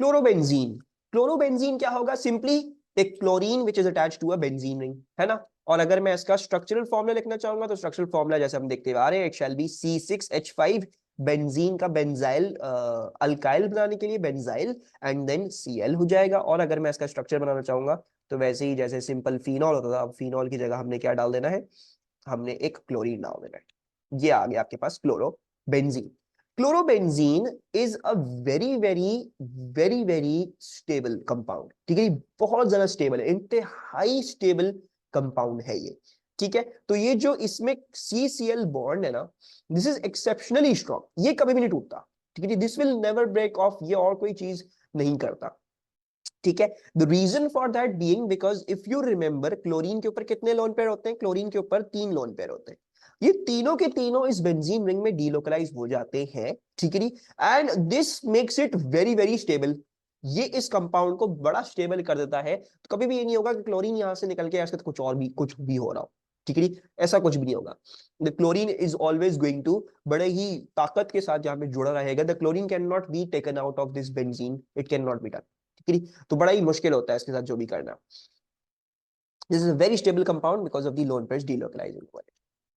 Chlorobenzene, chlorobenzene क्या होगा? Simply एक chlorine which is attached to a benzene ring, है ना। और अगर मैं इसका स्ट्रक्चरल फॉर्मूला लिखना चाहूंगा तो स्ट्रक्चरल फॉर्मूला जैसे हम देखते आ रहे हैं, it shall be C6H5, benzene का बेंजाइल अल्काइल बनाने के लिए बेंजाइल, एंड देन Cl हो जाएगा। और अगर मैं इसका स्ट्रक्चर बनाना चाहूंगा तो वैसे ही जैसे सिंपल फिनॉल होता था, अब फिनॉल की जगह हमने क्या डाल देना है, हमने एक क्लोरीन डाल देना है। ये आ गया आपके पास chlorobenzene. Chlorobenzene is a very very very very stable compound, ठीक है, बहुत ज्यादा स्टेबल है, इंतहाई स्टेबल कंपाउंड है ये, ठीक है। तो ये जो इसमें CCl बॉन्ड है ना, दिस इज एक्सेप्शनली स्ट्रॉन्ग, ये कभी भी नहीं टूटता, ठीक है, this will never break off, ये और कोई चीज नहीं करता, ठीक है। The reason for that being because if you remember, chlorine के ऊपर कितने लोन पेयर होते हैं? क्लोरीन के ऊपर 3 लोन पेयर होते हैं। ये तीनों के तीनों इस बेंजीन रिंग में डीलोकलाइज हो जाते हैं, ठीक है। And this makes it very very stable, ये इस कंपाउंड को बड़ा स्टेबल कर देता है। तो कभी भी ये नहीं होगा कि क्लोरीन यहां से निकल के ऐसे कुछ और भी कुछ भी हो रहा हो, ठीक है, ऐसा कुछ भी नहीं होगा। The chlorine is always going to बड़े ही ताकत के साथ जहां पे जुड़ा रहेगा। The chlorine can not be taken out of this benzene, it can not be done, ठीक है। तो बड़ा ही मुश्किल होता है इसके साथ जो भी करना। This is a very stable compound because of the lone pairs delocalising,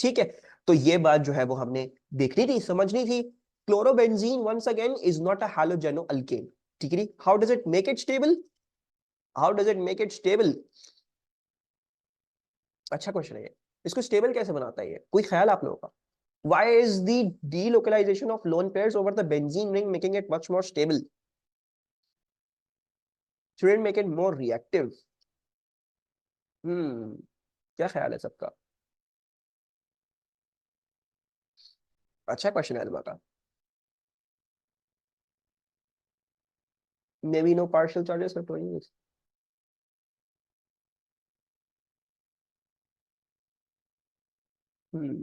ठीक है। तो ये बात जो है वो हमने देखनी थी, समझनी थी। Chlorobenzene once again is not a halogeno alkane, ठीक है। How does it make it stable? How does it make it stable? अच्छा क्वेश्चन है ये। इसको स्टेबल कैसे बनाता है ये, कोई ख्याल आप लोगों का? Why is the delocalization of lone pairs over the benzene ring making it much more stable? Should it make it more reactive? hmm क्या ख्याल है सबका? अच्छा क्वेश्चन है अलमा का। Maybe no partial charges are flowing. hmm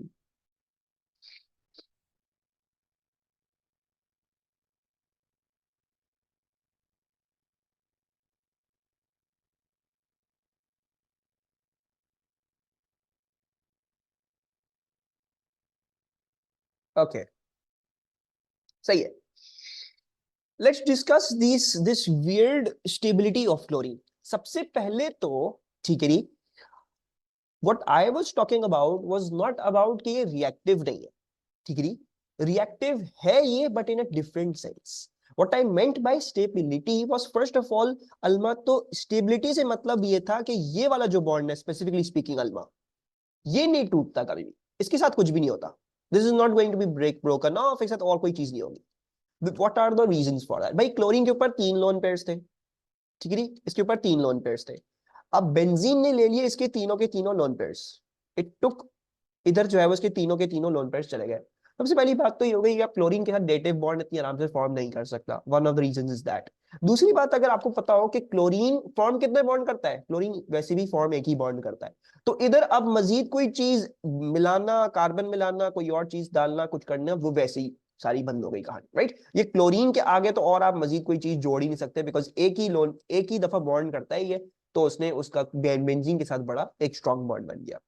okay, सही है। Let's discuss this weird stability of chlorine. सबसे पहले तो, ठीक है नी, what I was talking about was not about कि ये रिएक्टिव नहीं है, ठीक है नी, रिएक्टिव है ये but in a different sense. What I meant by stability was first of all, Alma, तो स्टेबिलिटी से मतलब ये था कि ये वाला जो बॉन्ड है, स्पेसिफिकली स्पीकिंग अल्मा, ये नहीं टूटता कभी भी, इसके साथ कुछ भी नहीं होता। This is not going to be broken off, इसके साथ और कोई चीज नहीं होगी। What are the reasons for that? भाई क्लोरीन के ऊपर 3 लोन पेयर्स थे, ठीक है नी, इसके ऊपर 3 लोन पेयर्स थे। अब बेंजीन ने ले लिए इसके तीनों के तीनों लोन पेयर्स, इट टुक, इधर जो है वो इसके तीनों के तीनों लोन पेयर्स चले गए। सबसे पहली बात तो ये हो गई कि आप क्लोरीन के साथ डेटिव बॉन्ड इतनी आराम से फॉर्म नहीं कर सकता, one of the reasons is that. दूसरी बात, अगर आपको पता हो कि क्लोरीन फॉर्म कितने बॉन्ड करता है, क्लोरीन वैसे भी फॉर्म एक ही बॉन्ड करता है, तो इधर अब मजीद कोई चीज मिलाना, कार्बन मिलाना, कोई और चीज डालना, कुछ करना, वो वैसे ही सारी बंद हो गई कहानी, राइट। ये क्लोरीन के आगे तो और आप मजीद कोई चीज जोड़ ही नहीं सकते, बिकॉज एक ही दफा बॉन्ड करता है ये, तो उसने उसका बेंजीन के साथ बड़ा एक स्ट्रॉन्ग बॉन्ड बन गया।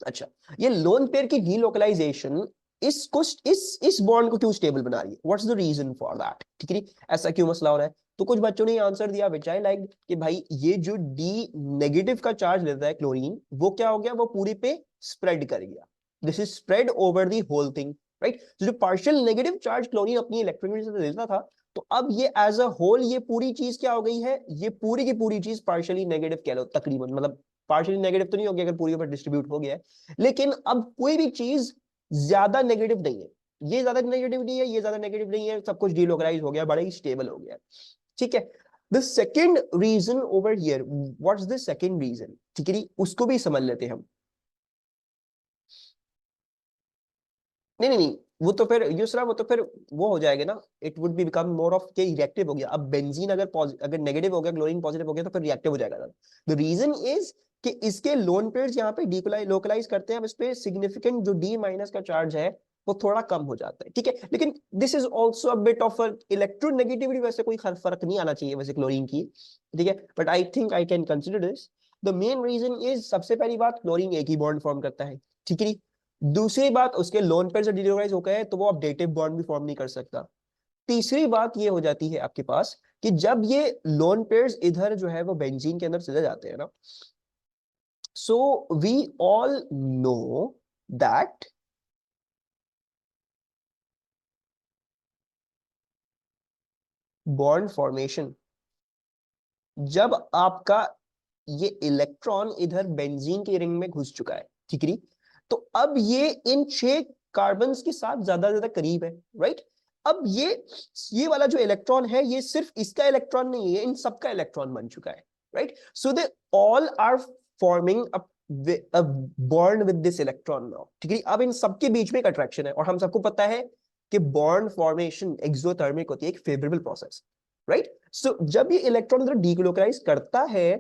अच्छा, ये लोन पेयर की डीलोकलाइजेशन इसको इस बॉन्ड को क्यों स्टेबल बना रही है? What's the reason for that, ठीक है, ऐसा क्यों मसला हो रहा है? तो कुछ बच्चों ने आंसर दिया विच आई लाइक, कि भाई ये जो डी नेगेटिव का चार्ज लेता है क्लोरीन, वो क्या हो गया, वो पूरी पे स्प्रेड कर गया, this is spread over the whole thing, right. जो पार्शियल नेगेटिव चार्ज क्लोरीन अपनी इलेक्ट्रॉनिक से लेता था, तो अब ये एज अ होल ये पूरी चीज क्या हो गई है, ये पूरी की पूरी चीज पार्शियली नेगेटिव कह लो तकरीबन, मतलब पार्शियली नेगेटिव तो नहीं होगी अगर पूरी पर डिस्ट्रीब्यूट हो गया है, लेकिन अब कोई भी चीज ज्यादा नेगेटिव नहीं है, ये ज्यादा नेगेटिव नहीं है, ये ज्यादा नेगेटिव नहीं है, सब कुछ डीलोकलाइज हो गया, बड़ा ही स्टेबल हो गया, ठीक है। The second reason over here, what's the second reason, ठीक है, उसको भी समझ लेते हैं हम। नहीं नहीं नहीं, वो तो फिर यूसरा, वो तो फिर वो हो जाएगा ना, it would be become more of के रिएक्टिव हो गया। अब बेंजीन अगर नेगेटिव हो गया, क्लोरीन पॉजिटिव हो गया, तो फिर रिएक्टिव हो जाएगा। द रीजन इज कि इसके लोन पेयर्स यहाँ पे लोकलाइज करते हैं, अब इस पे सिग्निफिकेंट जो डी माइनस का चार्ज है वो थोड़ा कम हो जाता है, ठीक है। लेकिन this is also a bit of electronegativity, वैसे कोई फर्क नहीं आना चाहिए वैसे क्लोरीन की, ठीक है, but I think I can consider this. The main reason is, सबसे पहली बात, क्लोरीन एक ही बॉन्ड फॉर्म करता है, ठीक है। दूसरी बात, उसके लोन पेयर से डीलोकलाइज हो गए तो वो अब डेटिव बॉन्ड भी फॉर्म नहीं कर सकता। तीसरी बात ये हो जाती है आपके पास कि जब ये लोन पेयर्स इधर जो है वो बेंजीन के अंदर चले जाते हैं ना, so we all know that bond formation, जब आपका ये इलेक्ट्रॉन इधर बेंजीन के रिंग में घुस चुका है, ठीक है, तो अब ये इन 6 कार्बन्स के साथ ज्यादा करीब है, राइट। अब ये वाला जो इलेक्ट्रॉन है ये सिर्फ इसका इलेक्ट्रॉन नहीं है, इन सबका इलेक्ट्रॉन बन चुका है, right. So they all are forming a bond with this electron now, ठीक है। अब इन सबके बीच में एक अट्रैक्शन है, और हम सबको पता है कि बॉन्ड फॉर्मेशन एक्सोथर्मिक होती है, एक फेवरेबल प्रोसेस, राइट। सो जब ये इलेक्ट्रॉन इधर डीग्लोकलाइज करता है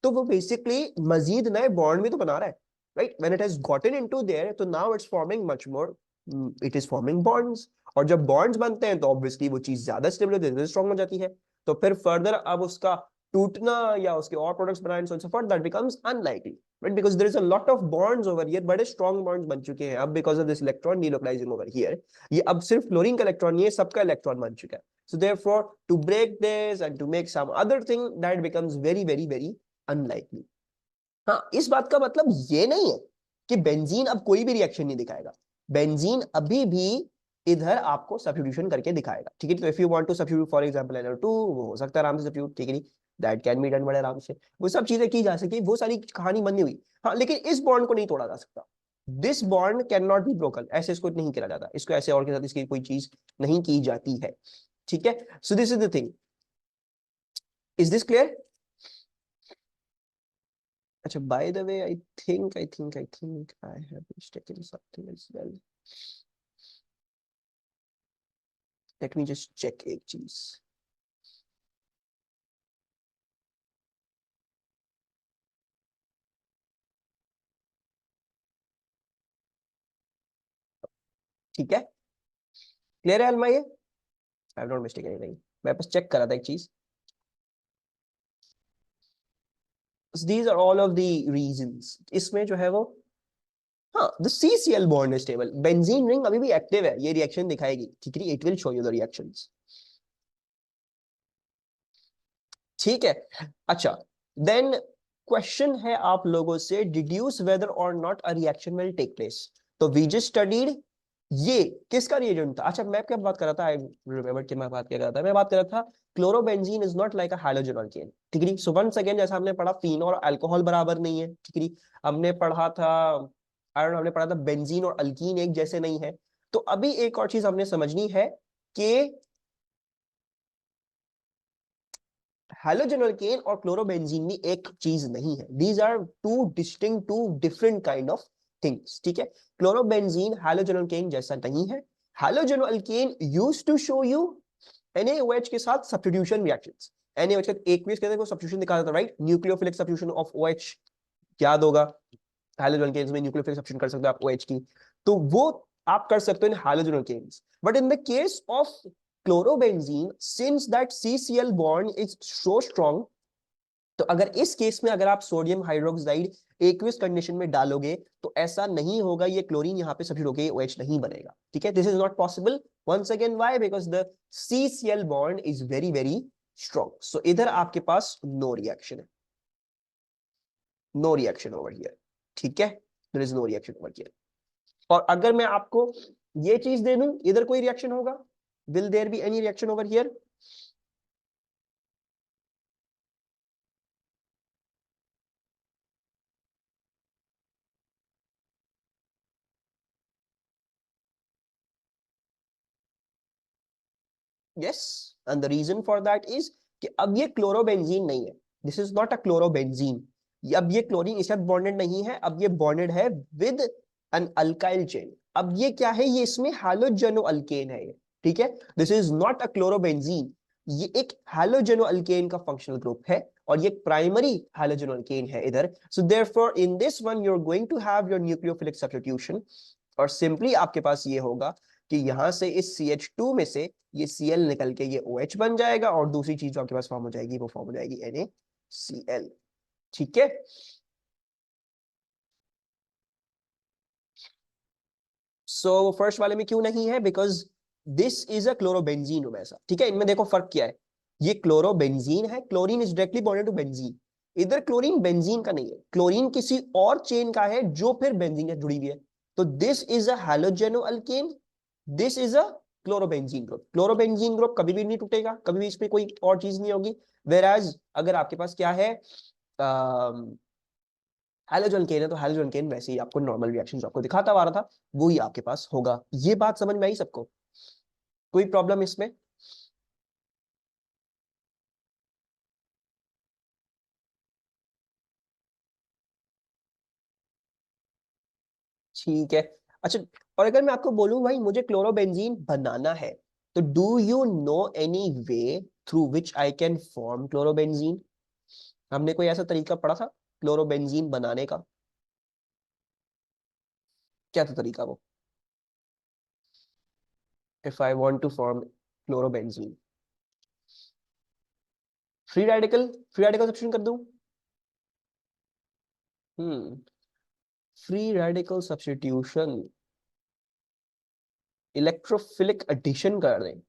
तो वो बेसिकली मजीद नए बॉन्ड भी तो बना रहा है, right. When it has gotten into there, तो now it's forming much more, it is forming bonds, और जब बॉन्ड्स बनते हैं तो ऑब्वियसली वो चीज ज्यादा स्टेबल होती है, स्ट्रांग हो जाती है, तो फिर फर्दर अब उसका टूटना या उसके और प्रोडक्ट्स बनाने so for that becomes unlikely, right, because there is a lot of bonds over here, बड़े स्ट्रांग बॉन्ड्स बन चुके हैं अब because of this electron delocalising over here. ये अब सिर्फ फ्लोरीन का इलेक्ट्रॉन, ये सबका इलेक्ट्रॉन बन चुका है। So therefore, to break this and to make some other thing, that becomes very unlikely. हाँ, इस बात का मतलब ये नहीं है कि बेंजीन अब कोई भी रिएक्शन नहीं दिखाएगा, बेंजीन अभी भी इधर आपको सब्स्टिट्यूशन करके दिखाएगा, ठीक है। तो if you want to substitute for example NO2, वो हो सकता है आराम से सब्स्टिट्यूट, ठीक है, दैट कैन बी डन बड़े आराम से, वो सब चीजें की जा सकती है, वो सारी कहानी बनी हुई। हाँ, लेकिन इस बॉन्ड को नहीं तोड़ा जा सकता, this bond can not be broken, ऐसे इसको नहीं किया जाता, इसको ऐसे और के साथ इसकी कोई चीज नहीं की जाती है, ठीक है। So this is the thing, is this clear? अच्छा, by the way, I think I have mistaken something as well. Let me just check एक चीज, ठीक है, क्लियर है अलमा? ये I have not mistake anything, मैं बस चेक कर रहा था एक चीज। These are all of the reasons, इसमें जो है वो, हाँ, the CCl bond is stable, benzene ring अभी भी एक्टिव है, ये रिएक्शन दिखाएगी, ठीक है, it will show you the reactions, ठीक है। अच्छा, देन क्वेश्चन है आप लोगों से, deduce whether or not a reaction will take place. तो वी जस्ट स्टडीड, ये किसका रिएजेंट था? अच्छा, मैं क्या बात कर रहा था, आई रिमेंबर कि मैं बात कर रहा था, मैं बात कर रहा था chlorobenzene is not like a halogen alkane, ठीक है। सो वंस अगेन, जैसा हमने पढ़ा फिनोल और अल्कोहल बराबर नहीं है, ठीक है, हमने पढ़ा था आयरन, हमने पढ़ा था बेंजीन और अल्कीन एक जैसे नहीं है। तो अभी एक और चीज हमने समझनी है कि हैलोजन अल्केन और क्लोरोबेंजीन भी एक चीज नहीं है, these are two distinct, two different kind of things, ठीक है। क्लोरोबेंजीन हैलोजन अल्केन जैसा नहीं है, halogen alkane used to show you NaOH के साथ सब्स्टिट्यूशन रिएक्शंस, NaOH का एक्वियस कहते हैं वो सब्स्टिट्यूशन दिखा देता है, right, nucleophilic substitution of OH, याद होगा, हैलोजन अल्केन्स में न्यूक्लियोफिलिक सब्स्टिट्यूशन कर सकते हो आप OH की, तो वो आप कर सकते हो in halogen alkanes. But in the case of chlorobenzene, since that CCl bond is so strong, तो अगर इस केस में अगर आप सोडियम हाइड्रोक्साइड एक्वियस कंडीशन में डालोगे तो ऐसा नहीं होगा, ये क्लोरीन यहाँ पे सब्स्टिट्यूट होके OH नहीं बनेगा, ठीक है। This is not possible, once again why, because the CCl bond is very strong. So इधर आपके पास नो रिएक्शन है, नो रिएक्शन ओवर हियर, ठीक है, there is no reaction over here. और अगर मैं आपको ये चीज दे दूं, इधर कोई रिएक्शन होगा, will there be any reaction over here? Yes, and the reason for that is कि अब ये क्लोरोबेंजीन नहीं है, this is not a chlorobenzene, अब ये क्लोरीन इसके साथ बॉन्डेड नहीं है, अब ये बॉन्डेड है विद एन अल्काइल चेन। अब ये क्या है, ये इसमें हैलोजेनो अल्केन है ये, ठीक है, this is not a chlorobenzene, ये एक हैलोजेनो अल्केन का फंक्शनल ग्रुप है, और ये प्राइमरी हैलोजेनो अल्केन है इधर। So therefore in this one you are going to have your nucleophilic substitution, और सिंपली आपके पास ये होगा कि यहां से इस CH2 में से ये Cl निकल के ये OH बन जाएगा, और दूसरी चीज जो आपके पास फॉर्म हो जाएगी वो फॉर्म हो जाएगी NaCl, ठीक है। सो फर्स्ट वाले में क्यों नहीं है? Because this is a chlorobenzene वैसा, ठीक है। इनमें देखो फर्क क्या है, ये क्लोरोबेंजीन है, chlorine is directly bonded to benzene. इधर क्लोरीन बेंजीन का नहीं है, क्लोरीन किसी और चेन का है जो फिर बेंजीन से जुड़ी हुई है। तो this is a halogeno alkane, this is a chlorobenzene group. Chlorobenzene group कभी भी नहीं टूटेगा, कभी भी इसमें कोई और चीज नहीं होगी। वेराज अगर आपके पास क्या है, हैलोजन केन है, तो हैलोजन केन वैसे ही आपको नॉर्मल रिएक्शन जो आपको दिखाता आ रहा था वो ही आपके पास होगा। ये बात समझ में आई सबको? कोई प्रॉब्लम इसमें? ठीक है। अच्छा, और अगर मैं आपको बोलूं भाई मुझे क्लोरोबेंजीन बनाना है, तो do you know any way through which I can form chlorobenzene? हमने कोई ऐसा तरीका पढ़ा था क्लोरोबेंजीन बनाने का? क्या था तरीका वो? If I want to form chlorobenzene, free radical substitution कर दूं? Hmm, free radical substitution, electrophilic addition कर दें,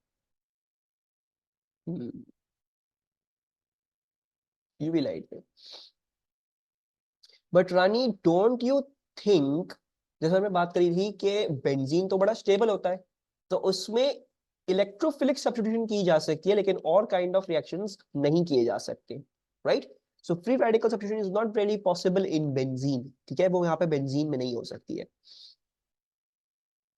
यूवी लाइट पे। But Rani don't you think, जैसे हमने बात करी थी कि बेंजीन तो बड़ा स्टेबल होता है, तो उसमें इलेक्ट्रोफिलिक सब्स्टिट्यूशन की जा सकती है लेकिन और काइंड ऑफ रिएक्शंस नहीं किए जा सकते, right? So free radical substitution is not really possible in benzene, ठीक है, वो यहाँ पे बेंजीन में नहीं हो सकती है।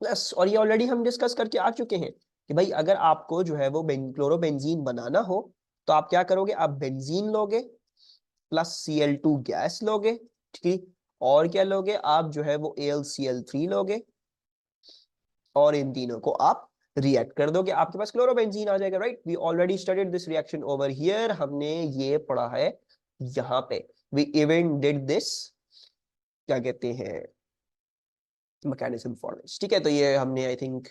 प्लस, और ये ऑलरेडी हम डिस्कस करके आ चुके हैं कि भाई अगर आपको जो है वो क्लोरोबेंजीन बनाना हो तो आप क्या करोगे, आप बेंजीन लोगे प्लस Cl2 गैस लोगे, ठीक है, और क्या लोगे आप, जो है वो AlCl3 लोगे, और इन तीनों को आप रिएक्ट कर दोगे, आपके पास क्लोरोबेंजीन आ जाएगा, right? We already studied this reaction over here, हमने ये पढ़ा है यहाँ पे, वी इवन डिड दिस, क्या कहते हैं, मैकेनिज्म फॉर दिस, ठीक है। तो ये हमने आई थिंक,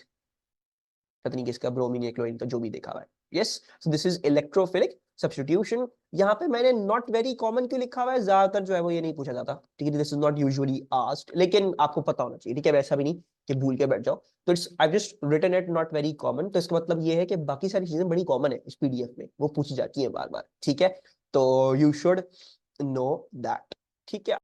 पता नहीं किसका, ब्रोमीन या क्लोरीन का, जो भी देखा हुआ है। Yes, so this is electrophilic substitution. यहाँ पे मैंने नॉट वेरी कॉमन क्यों लिखा हुआ है, ज्यादातर जो है वो ये नहीं पूछा जाता, ठीक है, this is not usually asked, लेकिन आपको पता होना चाहिए, ठीक है, वैसा भी नहीं कि भूल के बैठ जाओ। तो it's I just written it not very common, तो इसका मतलब ये है कि बाकी सारी चीजें बड़ी कॉमन है इस PDF में, वो पूछी जाती है बार बार, ठीक है। तो यू शुड नो दैट, ठीक है।